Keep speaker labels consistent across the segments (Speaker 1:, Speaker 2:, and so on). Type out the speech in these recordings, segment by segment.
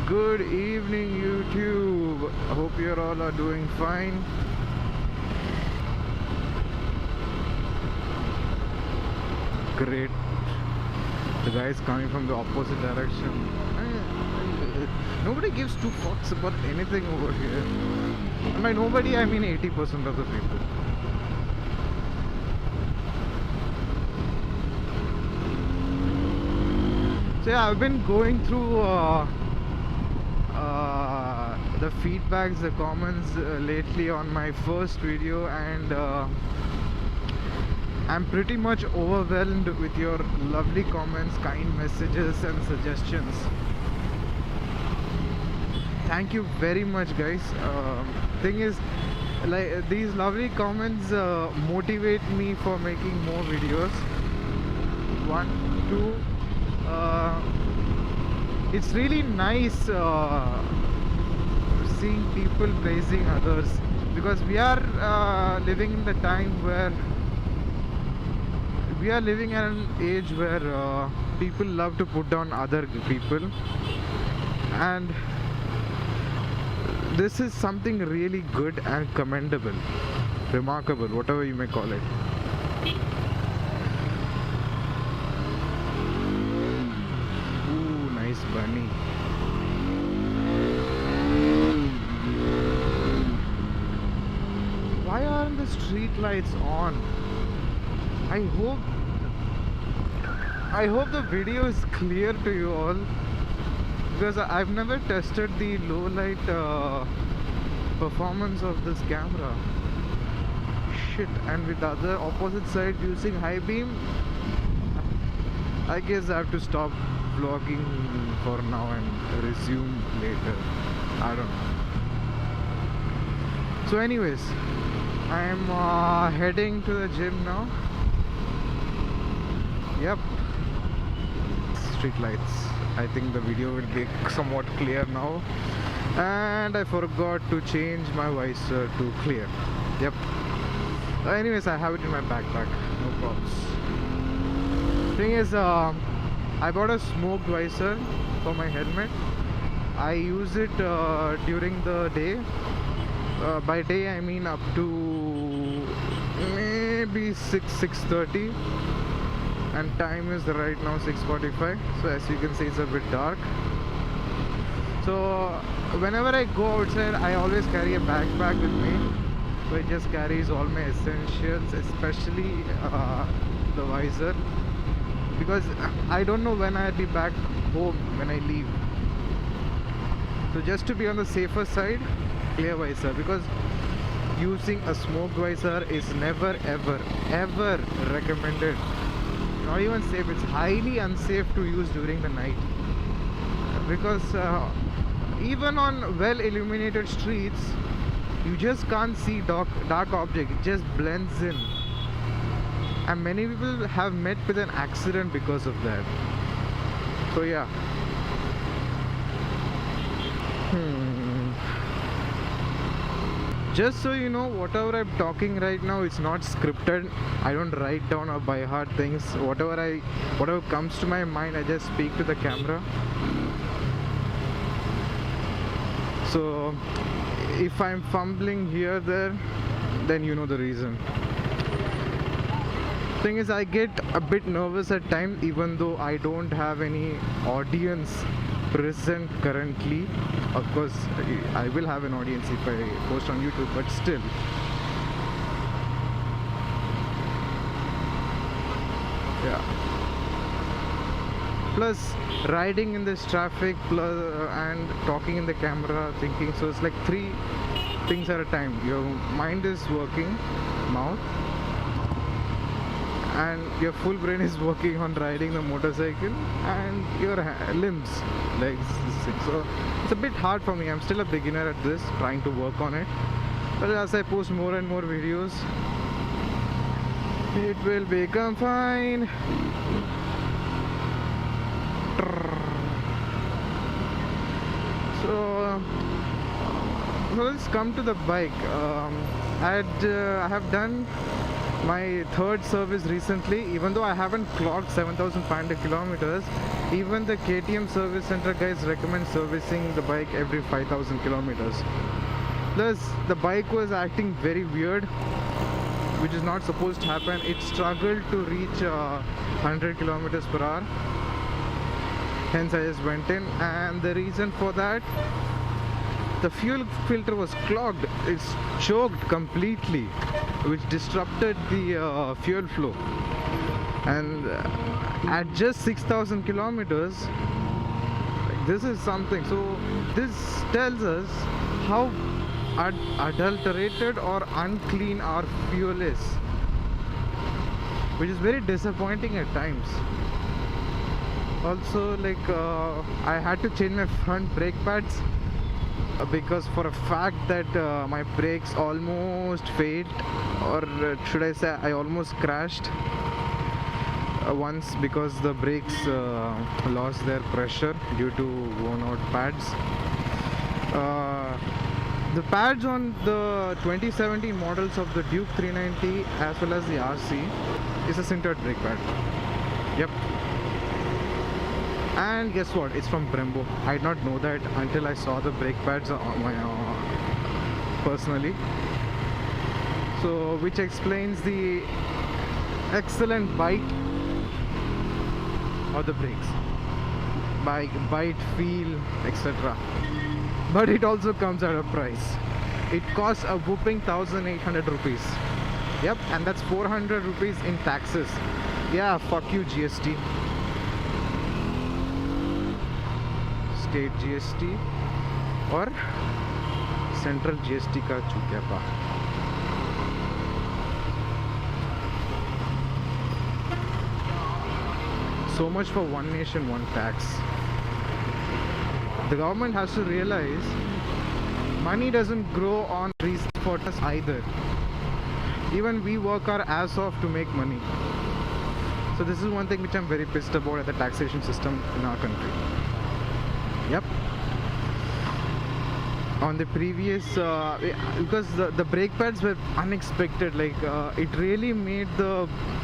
Speaker 1: Good evening, YouTube. Hope you all are doing fine. Great. The guy is coming from the opposite direction. Nobody gives two fucks about anything over here. And by nobody, I mean 80% of the people. So yeah, I've been going through the feedbacks, the comments lately on my first video, and I'm pretty much overwhelmed with your lovely comments, kind messages and suggestions. Thank you very much, guys. Thing is, like, these lovely comments motivate me for making more videos. One, two, it's really nice seeing people praising others, because we are living in the time where we are living at an age where people love to put down other people, and this is something really good and commendable, remarkable, whatever you may call it. Ooh, nice bunny. Why aren't the street lights on? I hope the video is clear to you all, because I've never tested the low light performance of this camera. Shit, and with the other opposite side using high beam, I guess I have to stop vlogging for now and resume later. I don't know. So anyways, I'm heading to the gym now. Yep, street lights. I think the video will be somewhat clear now, and I forgot to change my visor to clear. Yep. Anyways, I have it in my backpack, no problems. Thing is, I bought a smoked visor for my helmet. I use it during the day. By day I mean up to maybe 6:30. And time is right now 6:45, so as you can see it's a bit dark. So whenever I go outside, I always carry a backpack with me, which just carries all my essentials, especially the visor, because I don't know when I'll be back home when I leave. So just to be on the safer side, clear visor, because using a smoked visor is never ever recommended. Not even safe, it's highly unsafe to use during the night, because even on well illuminated streets you just can't see dark object, it just blends in, and many people have met with an accident because of that. So yeah. Just so you know, whatever I'm talking right now, it's not scripted. I don't write down or by heart things. Whatever comes to my mind, I just speak to the camera. So if I'm fumbling here, there, then you know the reason. Thing is, I get a bit nervous at times, even though I don't have any audience present currently. Of course, I will have an audience if I post on YouTube, but still. Yeah. Plus, riding in this traffic, and talking in the camera, thinking. So it's like three things at a time. Your mind is working, mouth, and your full brain is working on riding the motorcycle, and your limbs, legs, this thing. So it's a bit hard for me. I'm still a beginner at this, trying to work on it, but as I post more and more videos, it will become fine. So let's come to the bike. I have done my third service recently. Even though I haven't clocked 7,500 kilometers, even the KTM service center guys recommend servicing the bike every 5,000 kilometers. Plus the bike was acting very weird, which is not supposed to happen. It struggled to reach 100 kilometers per hour. Hence I just went in, and the reason for that, the fuel filter was clogged. It's choked completely, which disrupted the fuel flow. And at just 6,000 kilometers, this is something. So this tells us how adulterated or unclean our fuel is, which is very disappointing at times. Also, like I had to change my front brake pads because for a fact that my brakes almost failed, or should I say I almost crashed once because the brakes lost their pressure due to worn out pads. The pads on the 2017 models of the Duke 390 as well as the RC is a sintered brake pad. Yep. And guess what? It's from Brembo. I did not know that until I saw the brake pads on my personally. So, which explains the excellent bite of the brakes, bite, feel, etc. But it also comes at a price. It costs a whooping 1,800 rupees. Yep, and that's 400 rupees in taxes. Yeah, fuck you GST. State GST or Central GST का चुक्यापा. So much for one nation, one tax. The government has to realize money doesn't grow on trees for us either. Even we work our ass off to make money. So this is one thing which I'm very pissed about at the taxation system in our country. Yep. On the previous, because the brake pads were unexpected, like it really made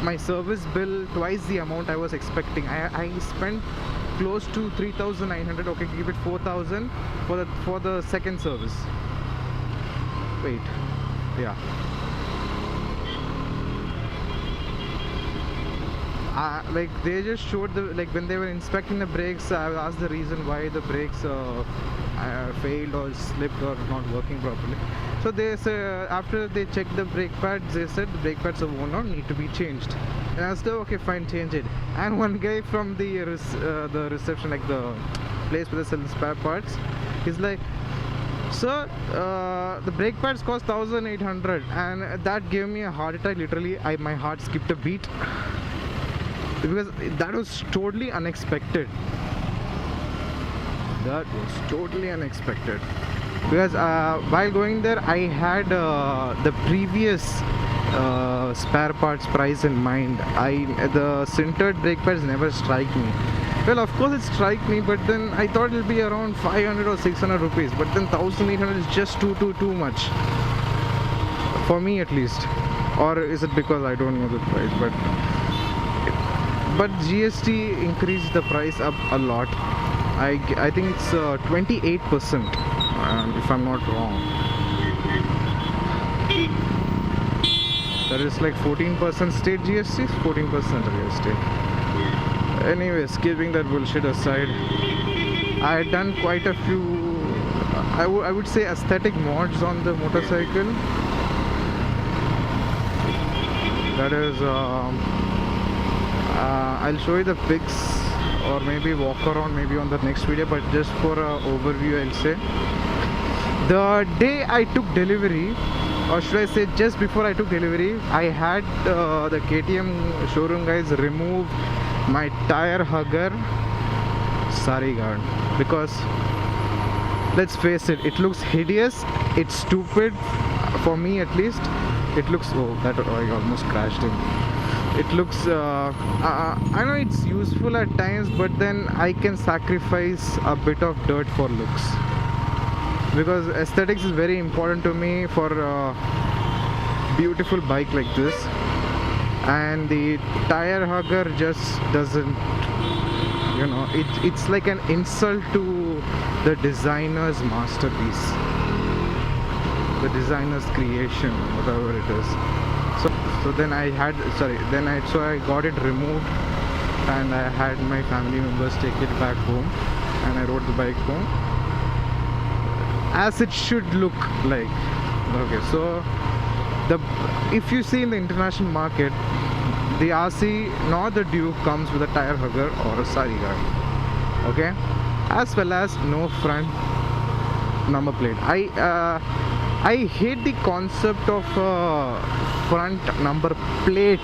Speaker 1: my service bill twice the amount I was expecting. I spent close to 3,900. Okay, give it 4,000 for the second service. Wait, yeah. Like they just showed when they were inspecting the brakes, I asked the reason why the brakes failed or slipped or not working properly. So they say after they checked the brake pads, they said the brake pads are worn out, need to be changed. And I said okay, fine, change it. And one guy from the reception, like the place where they sell spare parts, he's like, sir, the brake pads cost 1,800, and that gave me a heart attack. Literally, my heart skipped a beat because that was totally unexpected. That was totally unexpected. Because while going there, I had the previous spare parts price in mind. The sintered brake pads never strike me. Well, of course it strike me, but then I thought it'll be around 500 or 600 rupees. But then 1,800 is just too much for me, at least. Or is it because I don't know the price? But GST increased the price up a lot. I think it's 28%, if I'm not wrong. That is like 14% state GST, 14% real estate. Anyways, keeping that bullshit aside, I had done quite a few, I would say, aesthetic mods on the motorcycle. That is, I'll show you the pics, or maybe walk around maybe on the next video, but just for an overview I'll say. The day I took delivery, or should I say just before I took delivery, I had the KTM showroom guys remove my tire hugger sari guard, because let's face it, it looks hideous, it's stupid, for me at least. It looks, oh, I almost crashed in. It looks, I know it's useful at times, but then I can sacrifice a bit of dirt for looks, because aesthetics is very important to me for a beautiful bike like this. and the tire hugger just doesn't, you know, it's like an insult to the designer's masterpiece, the designer's creation, whatever it is. So then I got it removed, and I had my family members take it back home, and I rode the bike home as it should look like. Okay, so if you see in the international market, the RC nor the Duke comes with a tire hugger or a sari guard, okay, as well as no front number plate. I hate the concept of front number plate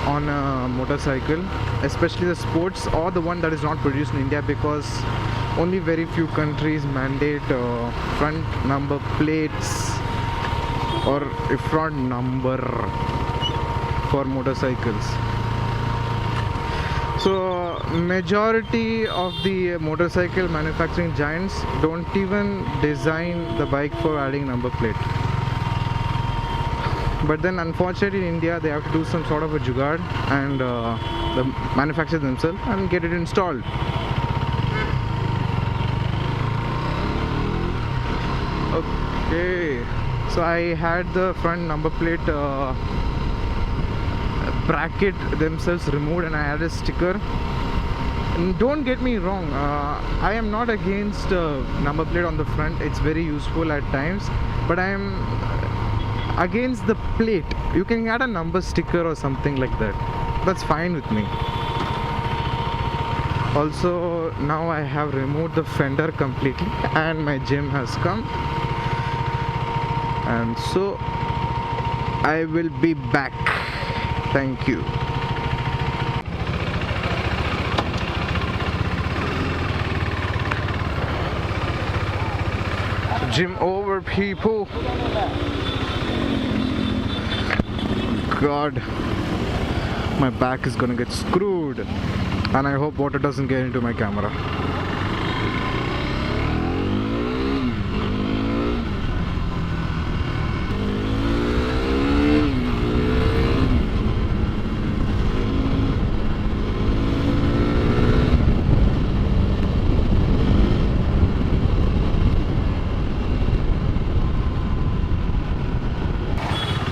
Speaker 1: on a motorcycle, especially the sports or the one that is not produced in India, because only very few countries mandate front number plates or a front number for motorcycles. So majority of the motorcycle manufacturing giants don't even design the bike for adding number plate. But then unfortunately in India they have to do some sort of a jugaad and the manufacture themselves and get it installed. Okay, so I had the front number plate bracket themselves removed, and I had a sticker. And don't get me wrong, I am not against number plate on the front. It's very useful at times, but I am against the plate. You can add a number sticker or something like that. That's fine with me. Also, now I have removed the fender completely and my gym has come, and so I will be back. Thank you. Gym over, people. God, my back is gonna get screwed, and I hope water doesn't get into my camera.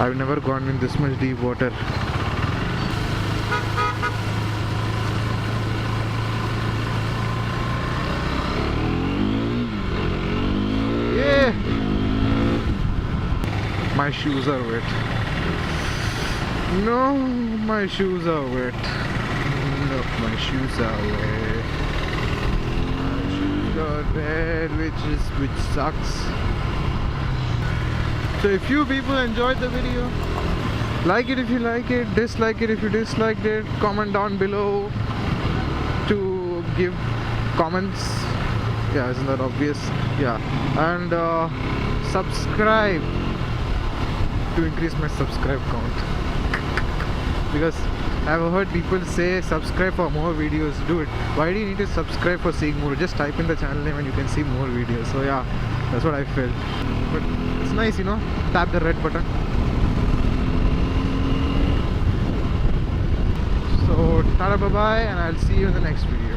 Speaker 1: I've never gone in this much deep water. Yeah! My shoes are wet. No, my shoes are wet. No, my shoes are wet. My shoes are wet, which sucks. So if you people enjoyed the video, like it if you like it, dislike it if you disliked it, comment down below to give comments. Yeah, isn't that obvious? Yeah, and subscribe to increase my subscribe count, because I've heard people say subscribe for more videos. Dude, why do you need to subscribe for seeing more? Just type in the channel name and you can see more videos. So yeah, that's what I felt. But it's nice, you know, tap the red button. So tada, bye bye, and I'll see you in the next video.